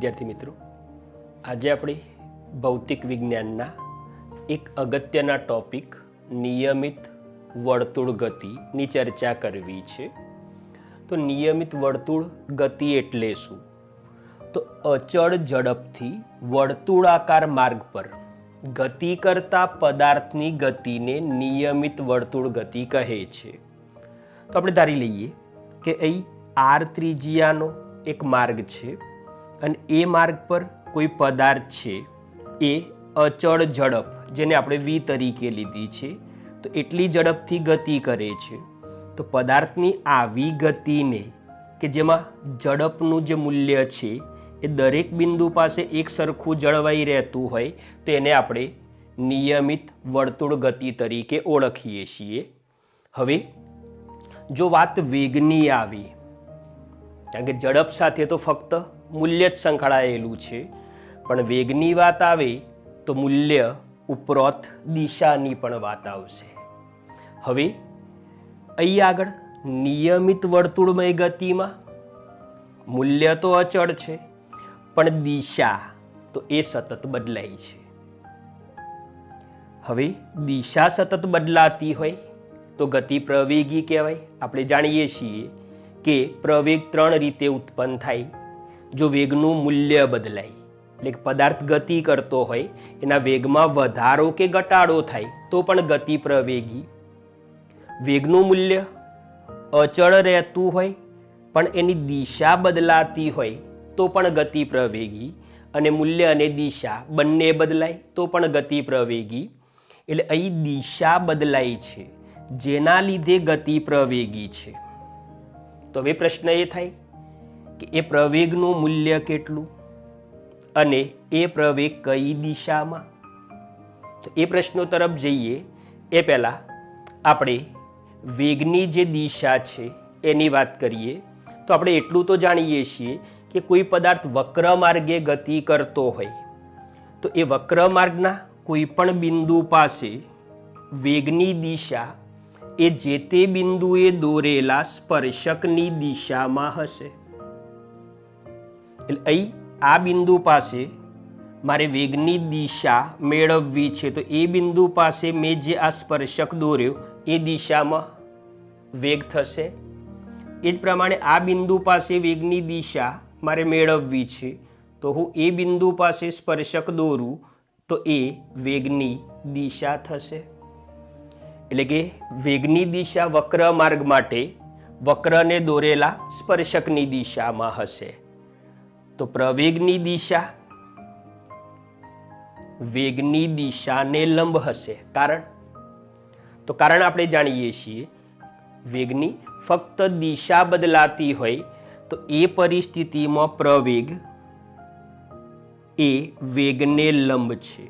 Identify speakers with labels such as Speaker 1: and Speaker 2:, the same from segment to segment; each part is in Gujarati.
Speaker 1: વિદ્યાર્થી મિત્રો, આજે આપણે ભૌતિક વિજ્ઞાનના એક અગત્યના ટોપિક નિયમિત વર્તુળ ગતિની ચર્ચા કરવી છે. તો નિયમિત વર્તુળ ગતિ એટલે શું? તો અચળ ઝડપથી વર્તુળાકાર માર્ગ પર ગતિ કરતા પદાર્થની ગતિને નિયમિત વર્તુળ ગતિ કહે છે. તો આપણે ધારી લઈએ કે અહીં r ત્રિજ્યાનો એક માર્ગ છે અને એ માર્ગ પર કોઈ પદાર્થ છે, એ અચળ ઝડપ જેને આપણે v તરીકે લીધી છે, તો એટલી ઝડપથી ગતિ કરે છે. તો પદાર્થની આવી ગતિને કે જેમાં ઝડપનું જે મૂલ્ય છે એ દરેક બિંદુ પાસે એક સરખું જળવાઈ રહેતું હોય તો એને આપણે નિયમિત વર્તુળ ગતિ તરીકે ઓળખીએ છીએ. હવે જો વાત વેગની આવી, કારણ કે ઝડપ સાથે તો ફક્ત મૂલ્ય જ સંકળાયેલું છે, પણ વેગની વાત આવે તો મૂલ્ય ઉપરોત દિશાની પણ વાત આવશે. હવે અહીં આગળ નિયમિત વર્તુળમય ગતિમાં મૂલ્ય તો અચળ છે, પણ દિશા તો એ સતત બદલાય છે. હવે દિશા સતત બદલાતી હોય તો ગતિ પ્રવેગી કહેવાય. આપણે જાણીએ છીએ કે પ્રવેગ 3 રીતે ઉત્પન્ન થાય. જો વેગનું મૂલ્ય બદલાય, એટલે કે પદાર્થ ગતિ કરતો હોય એના વેગમાં વધારો કે ઘટાડો થાય તો પણ ગતિ પ્રવેગી. વેગનું મૂલ્ય અચળ રહેતું હોય પણ એની દિશા બદલાતી હોય તો પણ ગતિ પ્રવેગી, અને મૂલ્ય અને દિશા બંને બદલાય તો પણ ગતિ પ્રવેગી. એટલે અહીં દિશા બદલાય છે જેના લીધે ગતિ પ્રવેગી છે. તો હવે પ્રશ્ન એ થાય કે એ પ્રવેગનું મૂલ્ય કેટલું અને એ પ્રવેગ કઈ દિશામાં? તો એ પ્રશ્નો તરફ જઈએ એ પહેલાં આપણે વેગની જે દિશા છે એની વાત કરીએ. તો આપણે એટલું તો જાણીએ છીએ કે કોઈ પદાર્થ વક્ર માર્ગે ગતિ કરતો હોય તો એ વક્ર માર્ગના કોઈ પણ બિંદુ પાસે વેગની દિશા એ જે તે બિંદુએ દોરેલા સ્પર્શકની દિશામાં હશે. એટલે અહીં આ બિંદુ પાસે મારે વેગની દિશા મેળવવી છે, તો એ બિંદુ પાસે મેં જે આ સ્પર્શક દોર્યો એ દિશામાં વેગ થશે. એ જ પ્રમાણે આ બિંદુ પાસે વેગની દિશા મારે મેળવવી છે, તો હું એ બિંદુ પાસે સ્પર્શક દોરું તો એ વેગની દિશા થશે. એટલે કે વેગની દિશા વક્ર માર્ગ માટે વક્રને દોરેલા સ્પર્શકની દિશામાં હશે. તો પ્રવેગની દિશા વેગની દિશાને લંબ હશે. કારણ આપણે જાણીએ છીએ વેગની ફક્ત દિશા બદલાતી હોય તો એ પરિસ્થિતિમાં પ્રવેગ એ વેગને લંબ છે,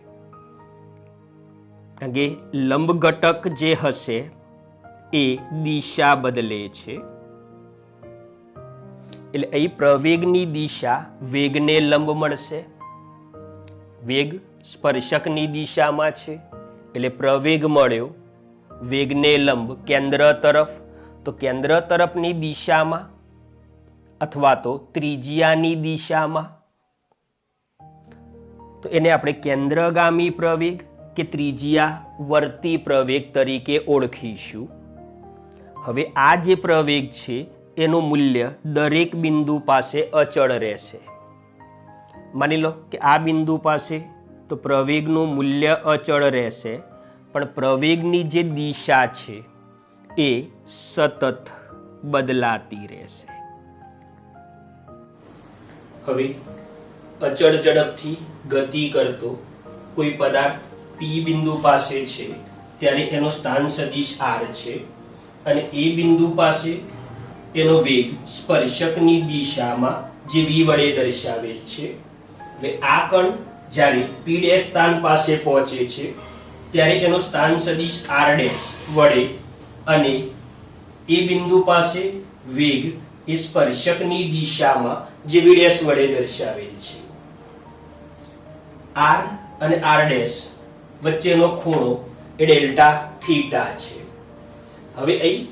Speaker 1: કારણ કે લંબ ઘટક જે હશે એ દિશા બદલે છે. એટલે અહીં પ્રવેગની દિશા વેગને લંબ મળશે. વેગ સ્પર્શકની દિશામાં છે એટલે પ્રવેગ મળ્યો વેગને લંબ કેન્દ્ર તરફ. તો કેન્દ્ર તરફની દિશામાં અથવા તો ત્રિજ્યાની દિશામાં તો એને આપણે કેન્દ્રગામી પ્રવેગ કે ત્રિજ્યાવર્તી પ્રવેગ તરીકે ઓળખીશું. હવે આ જે પ્રવેગ છે એનું મૂલ્ય દરેક બિંદુ પાસે અચળ રહેશે. માની લો કે આ બિંદુ પાસે તો પ્રવેગનું મૂલ્ય અચળ રહેશે, પણ પ્રવેગની જે દિશા છે એ સતત બદલાતી રહેશે. હવે અચળ ઝડપથી ગતિ કરતો કોઈ પદાર્થ P બિંદુ પાસે છે ત્યારે એનો સ્થાન સદિશ r છે અને એ બિંદુ પાસે એનો વેગ સ્પર્શકની દિશામાં જે v વડે દર્શાવેલ છે. હવે આ કણ જ્યારે P' સ્થાન પાસે પહોંચે છે ત્યારે એનો સ્થાન સદિશ r' વડે અને એ બિંદુ પાસે વેગ એ સ્પર્શકની દિશામાં જે v' વડે દર્શાવેલ છે. r અને r' વચ્ચેનો ખૂણો એ ડેલ્ટા થીટા છે. હવે અહીં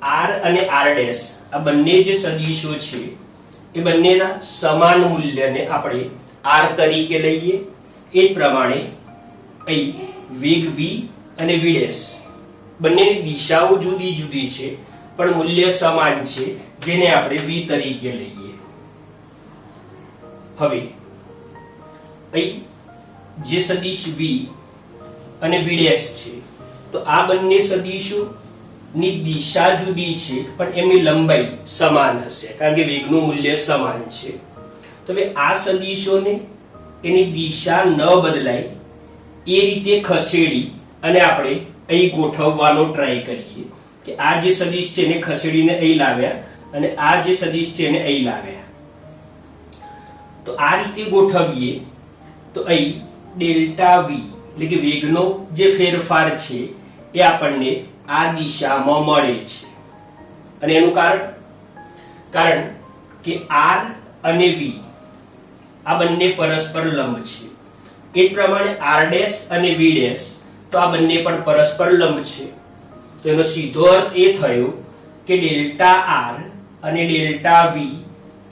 Speaker 1: r અને r' આ બંને જે સદિશો છે એ બંનેના સમાન મૂલ્યને આપણે r તરીકે લઈએ. એ જ પ્રમાણે અહીં વેગ v અને v ડેશ બંનેની દિશાઓ જુદી જુદી છે પણ મૂલ્ય સમાન છે, જેને આપણે v તરીકે લઈએ. હવે અહીં જે સદિશ v અને v ડેશ છે તો આ બંને સદિશો ની દિશા જુદી છે પણ એમની લંબાઈ સમાન હશે, કારણ કે વેગનું મૂલ્ય સમાન છે. તો હવે આ સદિશોને એની દિશા ન બદલાય એ રીતે ખસેડી અને આપણે અહીં ગોઠવવાનો ટ્રાય કરીએ કે આ જે સદિશ છે એને ખસેડીને અહીં લાવ્યા અને આ જે સદિશ છે એને અહીં લાવ્યા. તો આ રીતે ગોઠવીએ તો અહીં ડેલ્ટા v એટલે કે વેગનો જે ફેરફાર છે એ આપણને આ દિશામાં મળે છે. અને એનું કારણ કે r અને v આ બંને પરસ્પર લંબ છે. એ જ પ્રમાણે r ડેશ અને v ડેશ તો આ બંને પણ પરસ્પર લંબ છે. તો એનો સીધો અર્થ એ થયો કે ડેલ્ટા r અને ડેલ્ટા v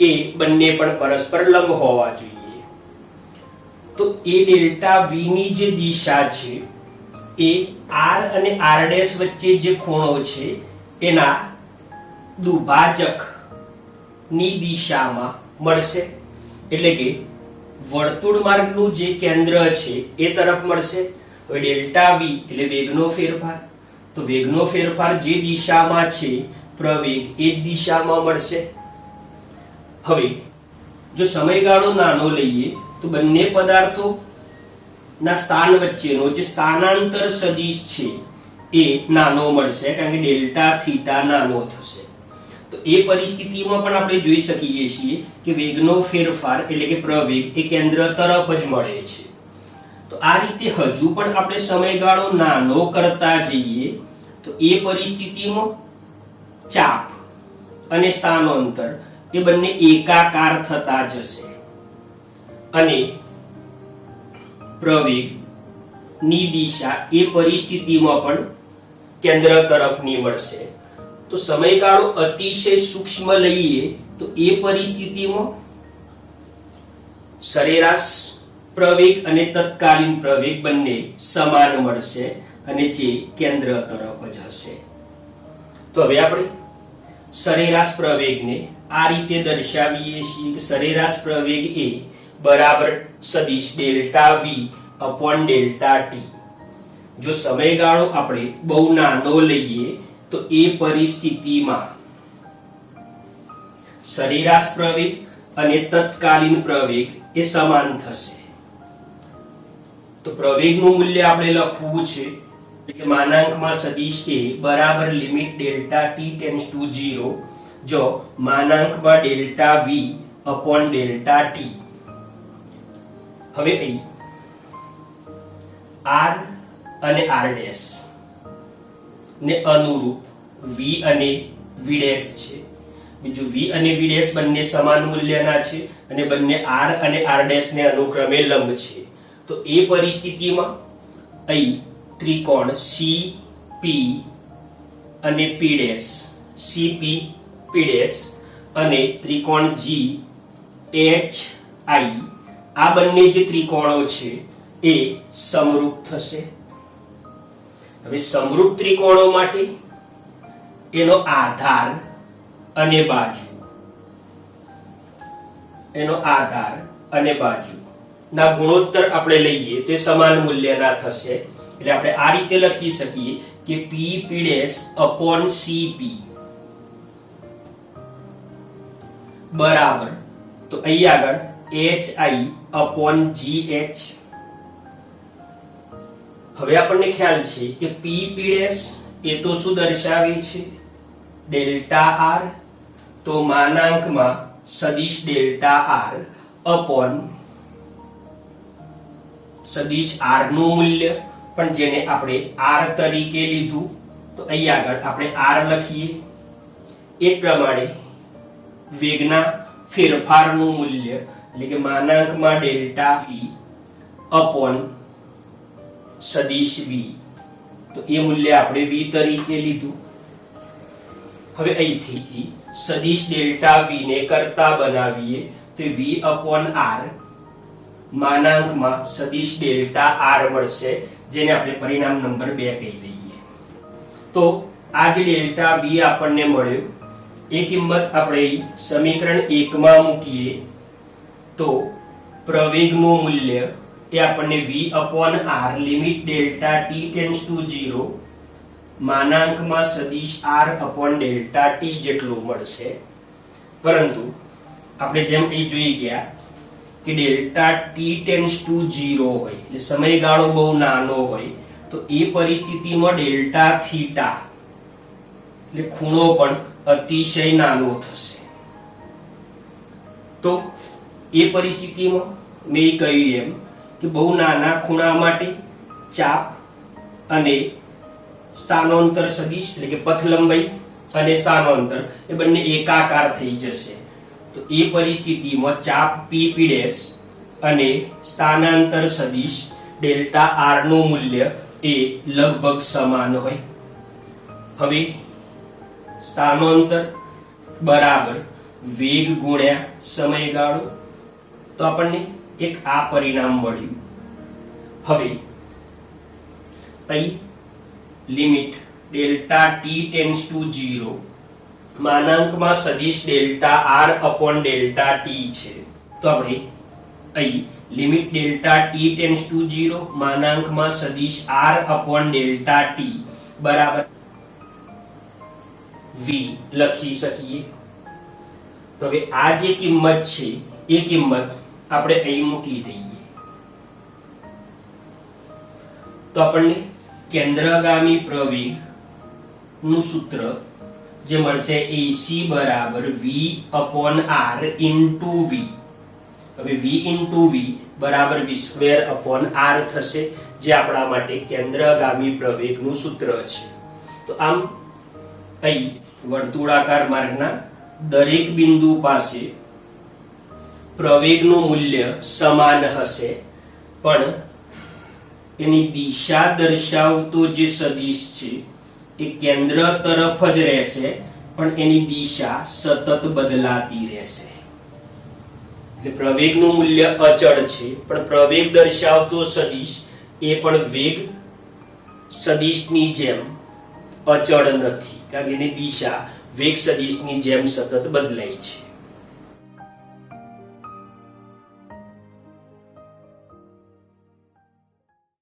Speaker 1: એ બંને પણ પરસ્પર લંબ હોવા જોઈએ. તો એ ડેલ્ટા v ની જે દિશા છે એ r અને r ડેશ વચ્ચે જે ખૂણો છે એના દુભાજક ની દિશામાં મળશે. એટલે કે વર્તુળ માર્ગનું જે કેન્દ્ર છે એ તરફ મળશે. હવે ડેલ્ટા v એટલે વેગનો ફેરફાર, તો વેગનો ફેરફાર જે દિશામાં છે પ્રવેગ એ જ દિશામાં મળશે. હવે જો સમયગાળો નાનો લઈએ તો બંને પદાર્થો ના સ્થાન વચ્ચેનો જે સ્થાનાંતર સદિશ છે એ નાનો મળશે, કારણ કે ડેલ્ટા થીટા નાનો થશે. તો એ પરિસ્થિતિમાં પણ આપણે જોઈ શકીએ છીએ કે વેગનો ફેરફાર એટલે કે પ્રવેગ એ કેન્દ્ર તરફ જ મળે છે. તો આ રીતે હજુ પણ આપણે સમયગાળો નાનો કરતા જઈએ તો એ પરિસ્થિતિમાં ચાપ અને સ્થાનાંતર એ બંને એકાકાર થતા જશે અને પ્રવેગ ની દિશા એ પરિસ્થિતિમાં પણ કેન્દ્ર તરફની મળશે. તો સમયગાળો અતિશય સૂક્ષ્મ લઈએ તો એ પરિસ્થિતિમાં સરેરાશ પ્રવેગ અને તત્કાલીન પ્રવેગ બંને સમાન મળશે અને જે કેન્દ્ર તરફ જ હશે. તો હવે આપણે સરેરાશ પ્રવેગને આ રીતે દર્શાવીએ છીએ કે સરેરાશ પ્રવેગ એ બરાબર સદિશ delta v upon delta t. જો સમયગાળો આપણે બહુ નાનો લઈએ તો એ પરિસ્થિતિમાં સરેરાશ પ્રવેગ અને તત્કાલીન પ્રવેગ એ સમાન થશે. તો પ્રવેગનું મૂલ્ય આપણે લખવું છે કે માનાંકમાં સદિશ a બરાબર limit delta t tends to 0 જો માનાંકમાં delta v upon delta t. હવે અહીં r અને r ડેશ ને અનુરૂપ v અને v ડેશ છે. બીજું v અને v ડેશ બંને સમાન મૂલ્યના છે અને બંને r અને r ડેશ ને અનુક્રમે લંબ છે. તો એ પરિસ્થિતિમાં અહીં ત્રિકોણ CP અને P dash CP P dash અને ત્રિકોણ GHI આ બંને જે ત્રિકોણો છે એ સમરૂપ થશે. હવે સમરૂપ ત્રિકોણો માટે એનો આધાર અને બાજુ ના ગુણોત્તર આપણે લઈએ તો એ સમાન મૂલ્યના થશે. એટલે આપણે આ રીતે લખી શકીએ કે PP ડેશ અપોન CP બરાબર તો અહીં આગળ HI અપોન GH. હવે આપણને ખ્યાલ છે કે PP ડેશ એ તો શું દર્શાવે છે ડેલ્ટા r, તો માનાંકમાં સદિશ ડેલ્ટા r અપોન સદિશ r નું મૂલ્ય પણ જેને આપણે r તરીકે લીધું તો અહીં આગળ આપણે r લખીએ. એ પ્રમાણે વેગના ફેરફારનું મૂલ્ય એટલે કે માનાંકમાં ડેલ્ટા v અપોન સદિશ v, તો એ મૂલ્ય આપણે v તરીકે લીધું. હવે અહીંથી સદિશ ડેલ્ટા v ને કરતા બનાવીએ તો v/r માનાંકમાં સદિશ ડેલ્ટા r મળશે, જેને આપણે પરિણામ નંબર 2 કહી દઈએ. તો આ જે ડેલ્ટા v આપણને મળ્યો એ કિંમત આપણે સમીકરણ 1 માં મૂકીએ તો પ્રવેગનું મૂલ્ય એ આપણને v/r limit delta t tends to 0 માનાંકમાં સદિશ r/ડેલ્ટા t જેટલું મળશે. પરંતુ આપણે જેમ અહીં જોઈ ગયા કે ડેલ્ટા t ટેન્ડ્સ ટુ 0 હોય એટલે સમયગાળો બહુ નાનો હોય તો એ પરિસ્થિતિમાં ડેલ્ટા થીટા એટલે ખૂણો પણ અતિશય નાનો થશે. તો એ પરિસ્થિતિમાં મેં કહ્યું એમ કે બહુ નાના ખૂણા માટે ચાપ અને સ્થાનાંતર સદિશ એટલે કે પથ લંબાઈ અને સ્થાનાંતર એ બંને એકાકાર થઈ જશે. તો એ પરિસ્થિતિમાં ચાપ p અને સ્થાનાંતર સદિશ ડેલ્ટા r નું મૂલ્ય એ લગભગ સમાન હોય. હવે સ્થાનાંતર બરાબર વેગ ગુણ્યા સમયગાળો, તો આપણને એક આ પરિણામ મળ્યું. હવે અહીં limit delta t tends to 0 માનાંકમાં સદિશ ડેલ્ટા r/ડેલ્ટા t છે. તો આપણે અહીં limit delta t tends to 0 માનાંકમાં સદિશ r/ડેલ્ટા t બરાબર v લખી શકીએ. તો હવે આ જે કિંમત છે એ કિંમત આપણે અહીં મૂકી દઈએ તો આપણને કેન્દ્રગામી પ્રવેગ નું સૂત્ર જે મળશે AC બરાબર v/r ઇન્ટુ v. હવે v ઇન્ટુ v બરાબર v²/r થશે, જે આપણા માટે કેન્દ્રગામી પ્રવેગનું સૂત્ર છે. તો આમ અહીં વર્તુળાકાર માર્ગના દરેક બિંદુ પાસે પ્રવેગનું મૂલ્ય સમાન હશે, પણ એની દિશા દર્શાવતો જે સદિશ છે એ કેન્દ્ર તરફ જ રહેશે, પણ એની દિશા સતત બદલાતી રહેશે. એટલે પ્રવેગનું મૂલ્ય અચળ છે, પણ પ્રવેગ દર્શાવતો સદિશ એ પણ વેગ સદિશની જેમ અચળ નથી, કારણ કે એની દિશા વેગ સદિશની જેમ સતત બદલાય છે.